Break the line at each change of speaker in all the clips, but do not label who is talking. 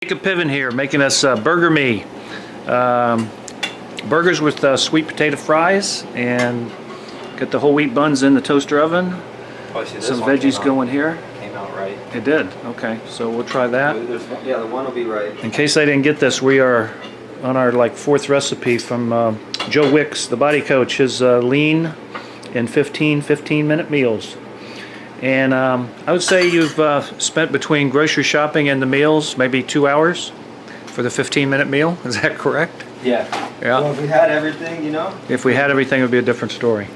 Jacob Piven here, making us Burger Me. Burgers with sweet potato fries, and got the whole wheat buns in the toaster oven.
Oh, see,
some veggies going here.
Came out right.
It did. Okay, so we'll try that.
Yeah, the one will be right.
In case I didn't get this, we are on our fourth recipe from Joe Wicks, the body coach. His lean and 15-minute meals. And I would say you've spent between grocery shopping and the meals maybe 2 hours for the 15-minute meal. Is that correct?
Yeah.
Yeah.
Well, if we had everything, you know.
If we had everything, it would be a different story.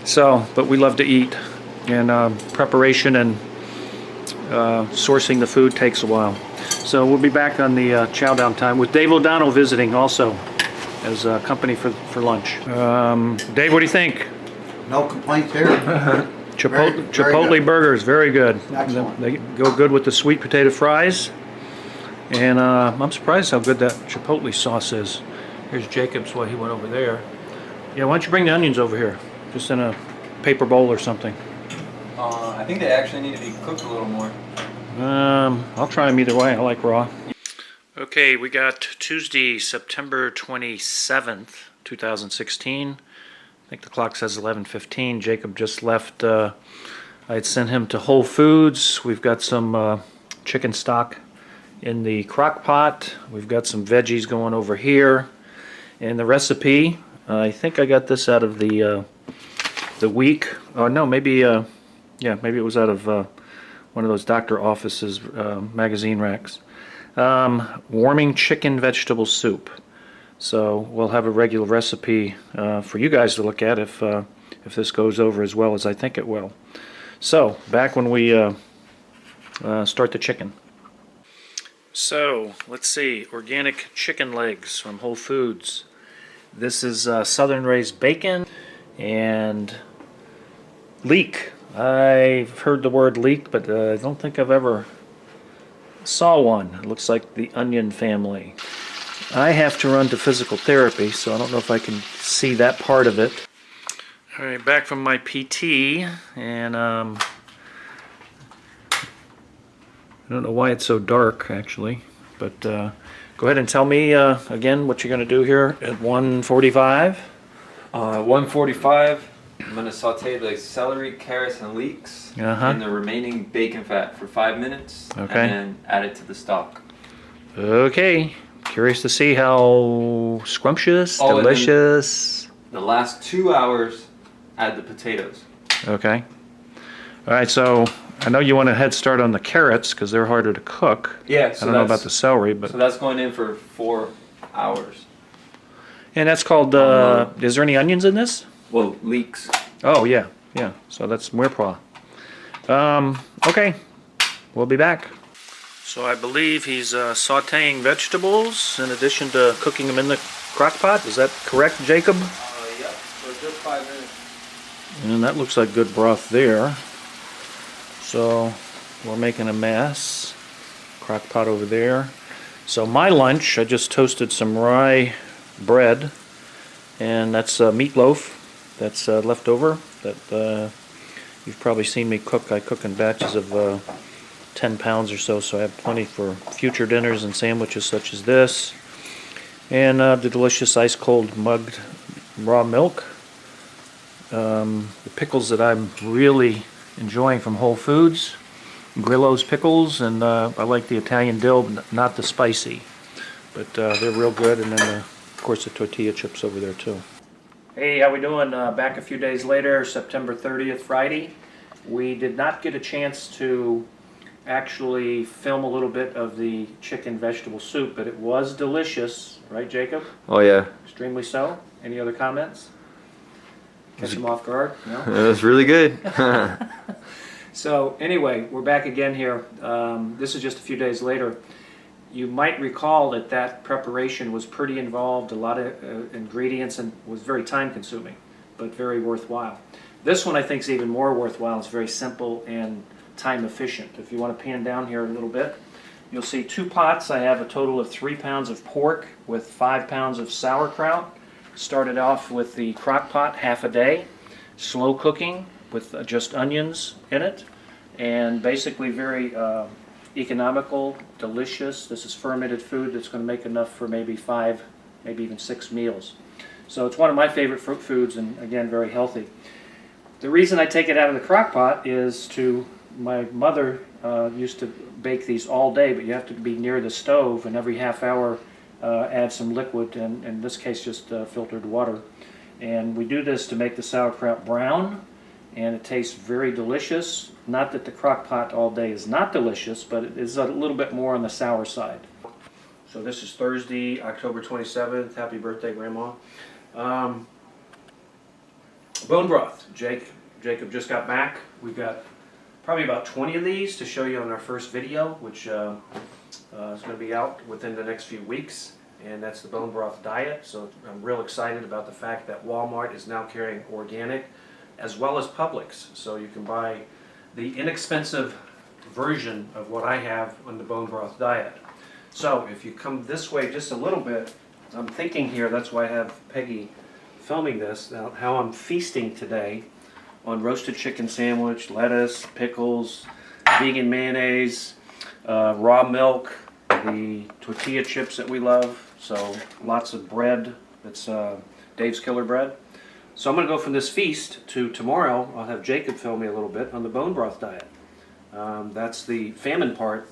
So, but we love to eat, and preparation and sourcing the food takes a while. So we'll be back on the chow down time with Dave O'Donnell visiting also as company for lunch. Dave, what do you think?
No complaints here.
Chipotle burgers, very good.
Excellent.
They go good with the sweet potato fries. And I'm surprised how good that chipotle sauce is. Here's Jacob's while he went over there. Yeah, why don't you bring the onions over here? Just in a paper bowl or something.
I think they actually need to be cooked a little more.
I'll try them either way. I like raw. Okay, we got Tuesday, September 27th, 2016. I think the clock says 11:15. Jacob just left. I had sent him to Whole Foods. We've got some chicken stock in the crock pot. We've got some veggies going over here. And the recipe, I think I got this out of the week. Oh no, maybe yeah, maybe it was out of one of those doctor offices magazine racks. Warming chicken vegetable soup. So we'll have a regular recipe for you guys to look at if this goes over as well as I think it will. So back when we start the chicken. So let's see, organic chicken legs from Whole Foods. This is Southern raised bacon and leek. I've heard the word leek, but I don't think I've ever saw one. It looks like the onion family. I have to run to physical therapy, so I don't know if I can see that part of it. All right, back from my PT, and I don't know why it's so dark, actually, but go ahead and tell me again what you're going to do here at 1:45.
1:45. I'm gonna saute the celery, carrots, and leeks in the remaining bacon fat for 5 minutes,
Okay.
and then add it to the stock.
Okay, curious to see how scrumptious, delicious.
The last 2 hours, add the potatoes.
Okay. All right, so I know you want a head start on the carrots because they're harder to cook.
Yeah,
I don't know about the celery, but
so that's going in for 4 hours.
and that's called. Is there any onions in this?
Well, leeks.
Oh yeah, yeah. So that's muirpah. Okay, we'll be back. So I believe he's sautéing vegetables in addition to cooking them in the crock pot. Is that correct, Jacob?
Yep, for just 5 minutes.
And that looks like good broth there. So we're making a mess. Crock pot over there. So my lunch, I just toasted some rye bread, and that's meatloaf that's left over that you've probably seen me cook. I cook in batches of 10 pounds or so, so I have plenty for future dinners and sandwiches such as this. And the delicious ice cold mugged raw milk. The pickles that I'm really enjoying from Whole Foods, Grillo's pickles, and I like the Italian dill, not the spicy, but they're real good. And then of course the tortilla chips over there too. Hey, how we doing? Back a few days later, September 30th, Friday. We did not get a chance to actually film a little bit of the chicken vegetable soup, but it was delicious, right, Jacob?
Oh yeah.
Extremely so. Any other comments? Catch him off guard? No?
It was really good.
So anyway, we're back again here. This is just a few days later. You might recall that that preparation was pretty involved, a lot of ingredients, and was very time consuming, but very worthwhile. This one I think is even more worthwhile. It's very simple and time efficient. If you want to pan down here a little bit, you'll see 2 pots. I have a total of 3 pounds of pork with 5 pounds of sauerkraut. Started off with the crock pot, half a day, slow cooking with just onions in it, and basically very economical, delicious. This is fermented food that's going to make enough for maybe 5, maybe even 6 meals. So it's one of my favorite foods, and again, very healthy. The reason I take it out of the crock pot is my mother used to bake these all day, but you have to be near the stove, and every half hour add some liquid, and in this case just filtered water. And we do this to make the sauerkraut brown, and it tastes very delicious. Not that the crock pot all day is not delicious, but it is a little bit more on the sour side. So this is Thursday, October 27th. Happy birthday, Grandma. Bone broth. Jacob just got back. We've got probably about 20 of these to show you on our first video, which is going to be out within the next few weeks. And that's the bone broth diet. So I'm real excited about the fact that Walmart is now carrying organic as well as Publix. So you can buy the inexpensive version of what I have on the bone broth diet. So if you come this way just a little bit, I'm thinking here, that's why I have Peggy filming this, now how I'm feasting today on roasted chicken sandwich, lettuce, pickles, vegan mayonnaise, raw milk, the tortilla chips that we love, so lots of bread. It's Dave's Killer Bread. So I'm going to go from this feast to tomorrow. I'll have Jacob film me a little bit on the bone broth diet. That's the famine part,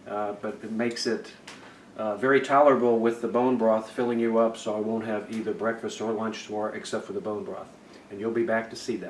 but it makes it very tolerable with the bone broth filling you up, so I won't have either breakfast or lunch tomorrow except for the bone broth. And you'll be back to see that.